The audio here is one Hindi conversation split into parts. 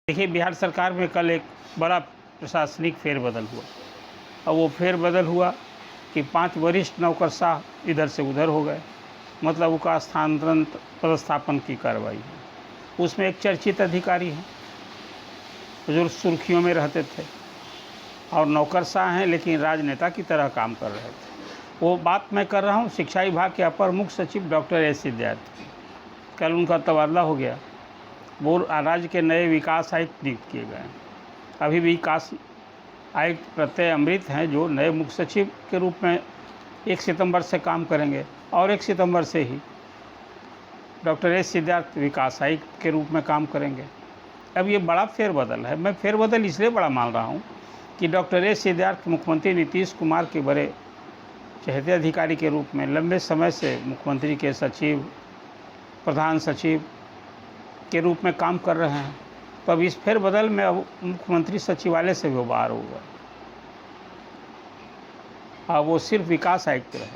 देखिए, बिहार सरकार में कल एक बड़ा प्रशासनिक फेरबदल हुआ और वो फेरबदल हुआ कि 5 वरिष्ठ नौकरशाह इधर से उधर हो गए। मतलब उनका स्थानांतरण पदस्थापन की कार्रवाई है। उसमें एक चर्चित अधिकारी हैं जो सुर्खियों में रहते थे और नौकरशाह हैं, लेकिन राजनेता की तरह काम कर रहे थे। वो बात मैं कर रहा हूँ शिक्षा विभाग के अपर मुख्य सचिव डॉक्टर एस सिद्धार्थ की। कल उनका तबादला हो गया। वो राज्य के नए विकास आयुक्त नियुक्त किए गए हैं। अभी भी विकास आयुक्त प्रत्यय अमृत हैं, जो नए मुख्य सचिव के रूप में 1 सितंबर से काम करेंगे और 1 सितंबर से ही डॉक्टर एस सिद्धार्थ विकास आयुक्त के रूप में काम करेंगे। अब ये बड़ा फेरबदल है। मैं फेरबदल इसलिए बड़ा मान रहा हूँ कि डॉक्टर एस सिद्धार्थ मुख्यमंत्री नीतीश कुमार के बड़े चहेते अधिकारी के रूप में लंबे समय से मुख्यमंत्री के सचिव, प्रधान सचिव के रूप में काम कर रहे हैं। तो अब इस फेरबदल में अब मुख्यमंत्री सचिवालय से भी बाहर होगा। अब वो सिर्फ विकास आयुक्त रहे।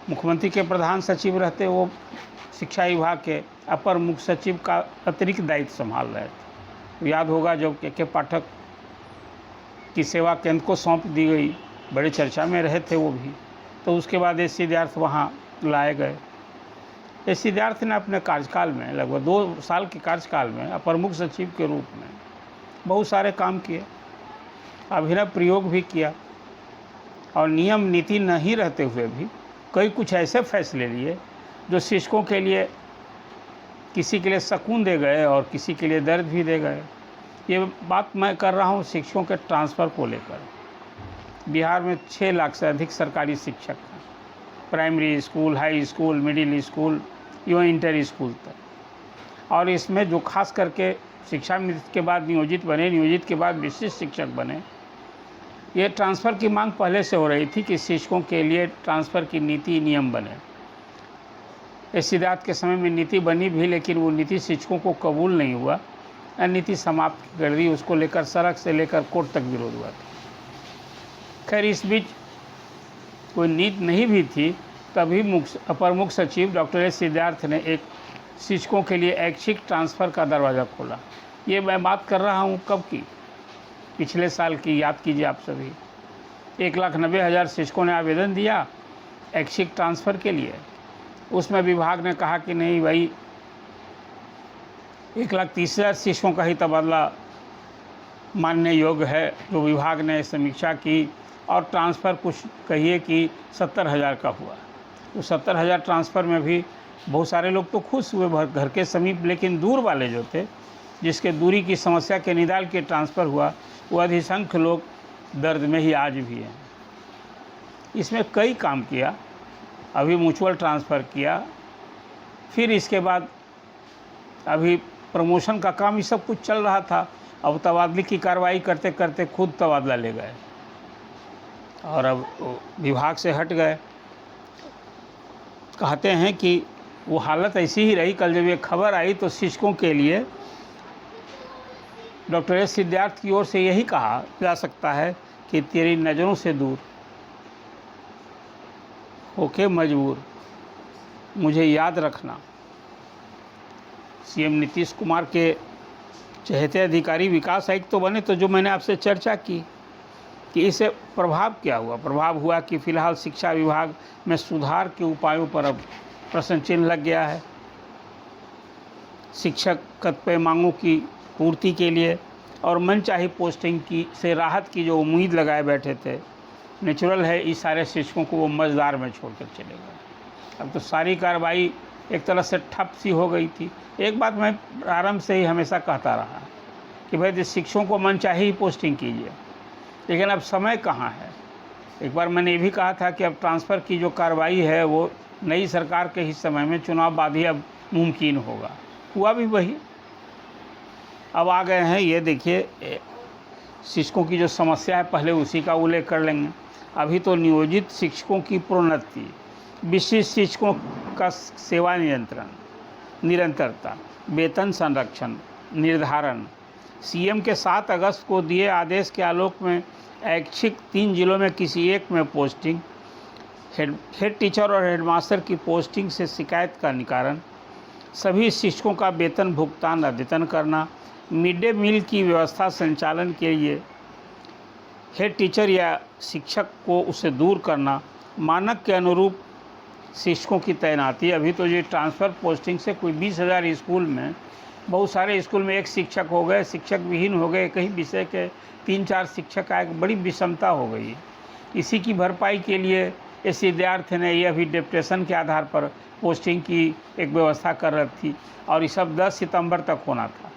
मुख्यमंत्री के प्रधान सचिव रहते, वो शिक्षा विभाग के अपर मुख्य सचिव का अतिरिक्त दायित्व संभाल रहे थे। याद होगा जब के पाठक की सेवा केंद्र को सौंप दी गई, बड़े चर्चा में रहे थे वो भी। तो उसके बाद एस सिद्धार्थ वहाँ लाए गए। एस सिद्धार्थ ने अपने कार्यकाल में लगभग 2 साल के कार्यकाल में अपर मुख्य सचिव के रूप में बहुत सारे काम किए, अभिनव प्रयोग भी किया और नियम नीति नहीं रहते हुए भी कई कुछ ऐसे फैसले लिए जो शिक्षकों के लिए, किसी के लिए सुकून दे गए और किसी के लिए दर्द भी दे गए। ये बात मैं कर रहा हूँ शिक्षकों के ट्रांसफ़र को लेकर। बिहार में 6 लाख से अधिक सरकारी शिक्षक हैं, primary school, high school, middle school, even inter school तक। और इसमें जो खास करके शिक्षा नीति के बाद नियोजित बने, नियोजित के बाद विशिष्ट शिक्षक बने, ये ट्रांसफ़र की मांग पहले से हो रही थी कि शिक्षकों के लिए ट्रांसफ़र की नीति नियम बने। इस सिद्धार्थ के समय में नीति बनी भी, लेकिन वो नीति शिक्षकों को कबूल नहीं हुआ। नीति समाप्त कर दी। उसको लेकर सड़क से लेकर कोर्ट तक विरोध हुआ था। खैर, इस बीच कोई नीति नहीं भी थी, तभी अपर मुख्य सचिव डॉक्टर एस सिद्धार्थ ने एक शिक्षकों के लिए ऐच्छिक ट्रांसफ़र का दरवाज़ा खोला। ये मैं बात कर रहा हूँ कब की, पिछले साल की। याद कीजिए आप सभी। 1,90,000 शिक्षकों ने आवेदन दिया ऐच्छिक ट्रांसफ़र के लिए। उसमें विभाग ने कहा कि नहीं भाई, 1,30,000 शिक्षकों का ही तबादला मानने योग्य है। जो विभाग ने समीक्षा की और ट्रांसफ़र कुछ कहिए कि 70,000 का हुआ। तो 70,000 ट्रांसफ़र में भी बहुत सारे लोग तो खुश हुए घर के समीप, लेकिन दूर वाले जो थे, जिसके दूरी की समस्या के निदान के ट्रांसफ़र हुआ, वो अधिसंख्य लोग दर्द में ही आज भी हैं। इसमें कई काम किया। अभी म्यूचुअल ट्रांसफ़र किया, फिर इसके बाद अभी प्रमोशन का काम, ये सब कुछ चल रहा था। अब तबादले की कार्रवाई करते करते खुद तबादला ले गए और अब विभाग से हट गए। कहते हैं कि वो हालत ऐसी ही रही। कल जब ये खबर आई तो शिक्षकों के लिए डॉक्टर एस सिद्धार्थ की ओर से यही कहा जा सकता है कि तेरी नज़रों से दूर होके मजबूर मुझे याद रखना। सीएम नीतीश कुमार के चहेते अधिकारी विकास आयुक्त तो बने। तो जो मैंने आपसे चर्चा की कि इससे प्रभाव क्या हुआ, प्रभाव हुआ कि फ़िलहाल शिक्षा विभाग में सुधार के उपायों पर अब प्रश्न चिन्ह लग गया है। शिक्षक कतिपय मांगों की पूर्ति के लिए और मनचाही पोस्टिंग की से राहत की जो उम्मीद लगाए बैठे थे, नेचुरल है इस सारे शिक्षकों को वो मज़दार में छोड़कर चले गए। अब तो सारी कार्रवाई एक तरह से ठप सी हो गई थी। एक बात मैं प्रारंभ से ही हमेशा कहता रहा कि भाई शिक्षकों को मनचाही ही पोस्टिंग कीजिए, लेकिन अब समय कहाँ है। एक बार मैंने ये भी कहा था कि अब ट्रांसफ़र की जो कार्रवाई है वो नई सरकार के ही समय में, चुनाव बाद ही अब मुमकिन होगा। हुआ भी वही। अब आ गए हैं, ये देखिए शिक्षकों की जो समस्या है पहले उसी का उल्लेख कर लेंगे। अभी तो नियोजित शिक्षकों की प्रोन्नति, विशिष्ट शिक्षकों का सेवा निरंतरता, वेतन संरक्षण निर्धारण, सीएम के 7 अगस्त को दिए आदेश के आलोक में ऐच्छिक 3 जिलों में किसी एक में पोस्टिंग, हेड टीचर और हेडमास्टर की पोस्टिंग से शिकायत का निवारण, सभी शिक्षकों का वेतन भुगतान अद्यतन करना, मिड डे मील की व्यवस्था संचालन के लिए हेड टीचर या शिक्षक को उसे दूर करना, मानक के अनुरूप शिक्षकों की तैनाती। अभी तो ये ट्रांसफ़र पोस्टिंग से कोई 20,000 स्कूल में, बहुत सारे स्कूल में एक शिक्षक हो गए, शिक्षक विहीन हो गए, कहीं विषय के 3-4 शिक्षक आए, बड़ी विषमता हो गई। इसी की भरपाई के लिए इस विद्यार्थी ने यह भी डिप्टेशन के आधार पर पोस्टिंग की एक व्यवस्था कर रखी थी, और ये सब 10 सितंबर तक होना था,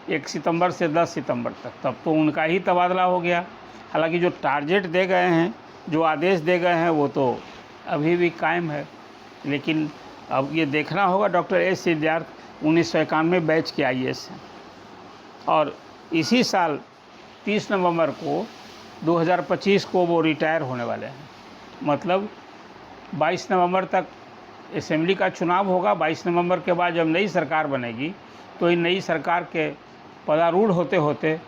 1 सितंबर से 10 सितंबर तक। तब तो उनका ही तबादला हो गया। हालांकि जो टारगेट दे गए हैं, जो आदेश दे गए हैं, वो तो अभी भी कायम है। लेकिन अब ये देखना होगा। डॉक्टर एस सिद्धार्थ 1991 बैच के IAS हैं, और इसी साल 30 नवंबर को 2025 को वो रिटायर होने वाले हैं। मतलब 22 नवंबर तक असेंबली का चुनाव होगा। 22 नवंबर के बाद जब नई सरकार बनेगी, तो इन नई सरकार के पदारूढ़ होते होते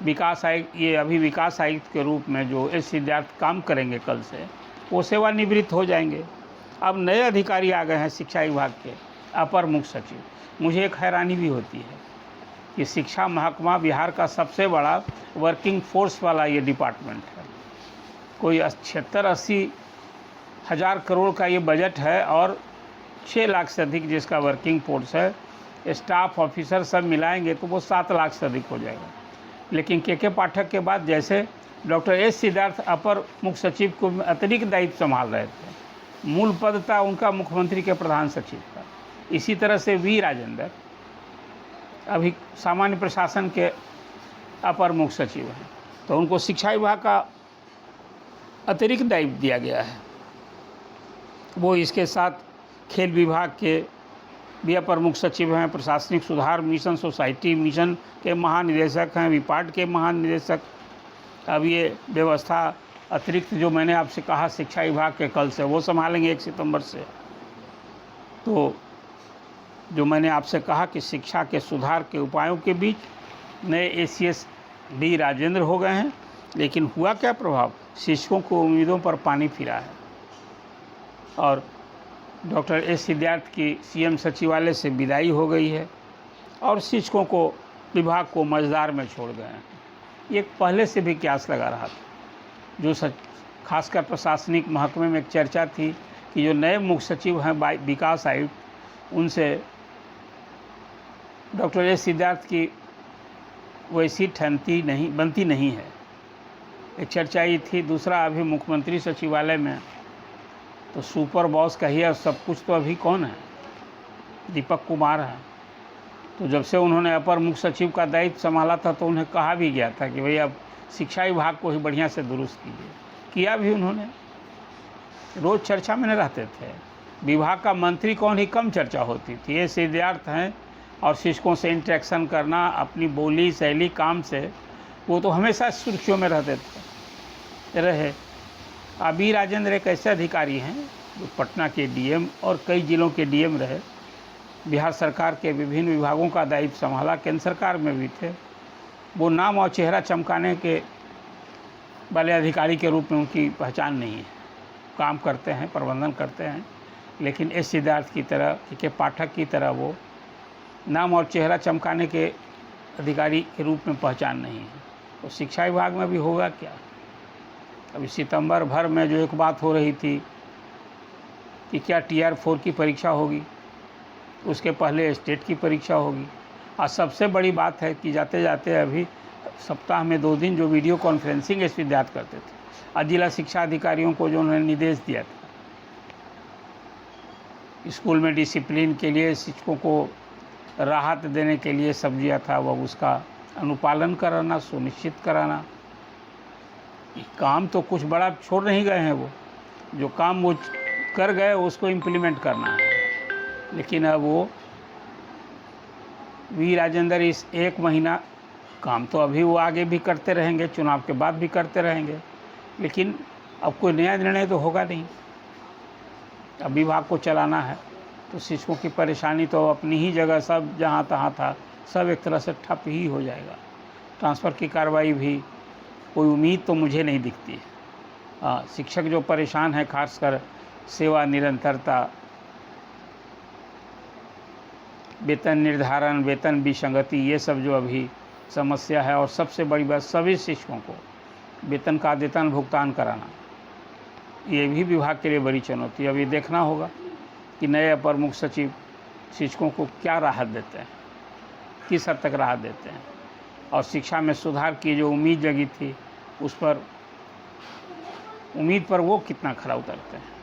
विकास आयुक्त, ये अभी विकास आयुक्त के रूप में जो एस सिद्धार्थ काम करेंगे कल से, वो सेवानिवृत्त हो जाएंगे। अब नए अधिकारी आ गए हैं शिक्षा विभाग के, अपर मुख्य सचिव। मुझे एक हैरानी भी होती है कि शिक्षा महकमा बिहार का सबसे बड़ा वर्किंग फोर्स वाला ये डिपार्टमेंट है। कोई 76-80 हज़ार करोड़ का ये बजट है, और 6 लाख से अधिक जिसका वर्किंग फोर्स है। स्टाफ ऑफिसर सब मिलाएंगे तो वो 7 लाख से अधिक हो जाएगा। लेकिन के पाठक के बाद जैसे डॉक्टर एस सिद्धार्थ अपर मुख्य सचिव को अतिरिक्त दायित्व संभाल रहे थे, मूल पद था उनका मुख्यमंत्री के प्रधान सचिव का। इसी तरह से वी राजेंद्र अभी सामान्य प्रशासन के अपर मुख्य सचिव हैं, तो उनको शिक्षा विभाग का अतिरिक्त दायित्व दिया गया है। वो इसके साथ खेल विभाग के भी अपर मुख्य सचिव हैं, प्रशासनिक सुधार मिशन सोसाइटी मिशन के महानिदेशक हैं, विपाट के महानिदेशक। अब ये व्यवस्था अतिरिक्त जो मैंने आपसे कहा शिक्षा विभाग के कल से, वो संभालेंगे 1 सितंबर से। तो जो मैंने आपसे कहा कि शिक्षा के सुधार के उपायों के बीच नए ACS डी राजेंद्र हो गए हैं। लेकिन हुआ क्या प्रभाव? शिक्षकों को उम्मीदों पर पानी फिरा है, और डॉक्टर एस सिद्धार्थ की CM सचिवालय से विदाई हो गई है, और शिक्षकों को विभाग को मझदार में छोड़ गए हैं। ये पहले से भी क्यास लगा रहा था। जो खासकर प्रशासनिक महकमे में एक चर्चा थी कि जो नए मुख्य सचिव हैं विकास आयुक्त, उनसे डॉक्टर एस सिद्धार्थ की वैसी बनती नहीं है, एक चर्चा ये थी। दूसरा, अभी मुख्यमंत्री सचिवालय में तो सुपर बॉस कहिए सब कुछ, तो अभी कौन है? दीपक कुमार हैं। तो जब से उन्होंने अपर मुख्य सचिव का दायित्व संभाला था, तो उन्हें कहा भी गया था कि भाई अब शिक्षा विभाग को ही बढ़िया से दुरुस्त कीजिए। किया भी उन्होंने, रोज़ चर्चा में न रहते थे। विभाग का मंत्री कौन ही कम चर्चा होती थी। ये सिद्धार्थ हैं, और शिक्षकों से इंटरेक्शन करना, अपनी बोली शैली काम से, वो तो हमेशा सुर्खियों में रहे। अभी राजेंद्र एक ऐसे अधिकारी हैं जो पटना के DM और कई जिलों के DM रहे, बिहार सरकार के विभिन्न विभागों का दायित्व संभाला, केंद्र सरकार में भी थे। वो नाम और चेहरा चमकाने के वाले अधिकारी के रूप में उनकी पहचान नहीं है। काम करते हैं, प्रबंधन करते हैं, लेकिन एस सिद्धार्थ की तरह, के पाठक की तरह वो नाम और चेहरा चमकाने के अधिकारी के रूप में पहचान नहीं है। तो शिक्षा विभाग में भी होगा क्या? अभी सितंबर भर में जो एक बात हो रही थी कि क्या TR 4 की परीक्षा होगी, उसके पहले स्टेट की परीक्षा होगी। और सबसे बड़ी बात है कि जाते जाते अभी सप्ताह में 2 दिन जो वीडियो कॉन्फ्रेंसिंग एस विद्यार्थ करते थे, और जिला शिक्षा अधिकारियों को जो उन्होंने निर्देश दिया था स्कूल में डिसिप्लिन के लिए, शिक्षकों को राहत देने के लिए सब दिया था, वह उसका अनुपालन कराना, सुनिश्चित कराना। काम तो कुछ बड़ा छोड़ नहीं गए हैं, वो जो काम वो कर गए उसको इम्प्लीमेंट करना है। लेकिन अब वो वी राजेंद्र इस 1 महीना काम तो अभी वो आगे भी करते रहेंगे, चुनाव के बाद भी करते रहेंगे, लेकिन अब कोई नया निर्णय तो होगा नहीं। अब विभाग को चलाना है, तो शिक्षकों की परेशानी तो अपनी ही जगह सब जहाँ तहाँ था, सब एक तरह से ठप ही हो जाएगा। ट्रांसफ़र की कार्रवाई भी कोई उम्मीद तो मुझे नहीं दिखती है। शिक्षक जो परेशान है, खासकर सेवा निरंतरता वेतन निर्धारण, वेतन विसंगति, ये सब जो अभी समस्या है। और सबसे बड़ी बात, सभी शिक्षकों को वेतन का आद्यतन भुगतान कराना, ये भी विभाग के लिए बड़ी चुनौती है। अब ये देखना होगा कि नए अपर मुख्य सचिव शिक्षकों को क्या राहत देते हैं, किस हद तक राहत देते हैं, और शिक्षा में सुधार की जो उम्मीद जगी थी उस पर, उम्मीद पर वो कितना खरा उतरते हैं।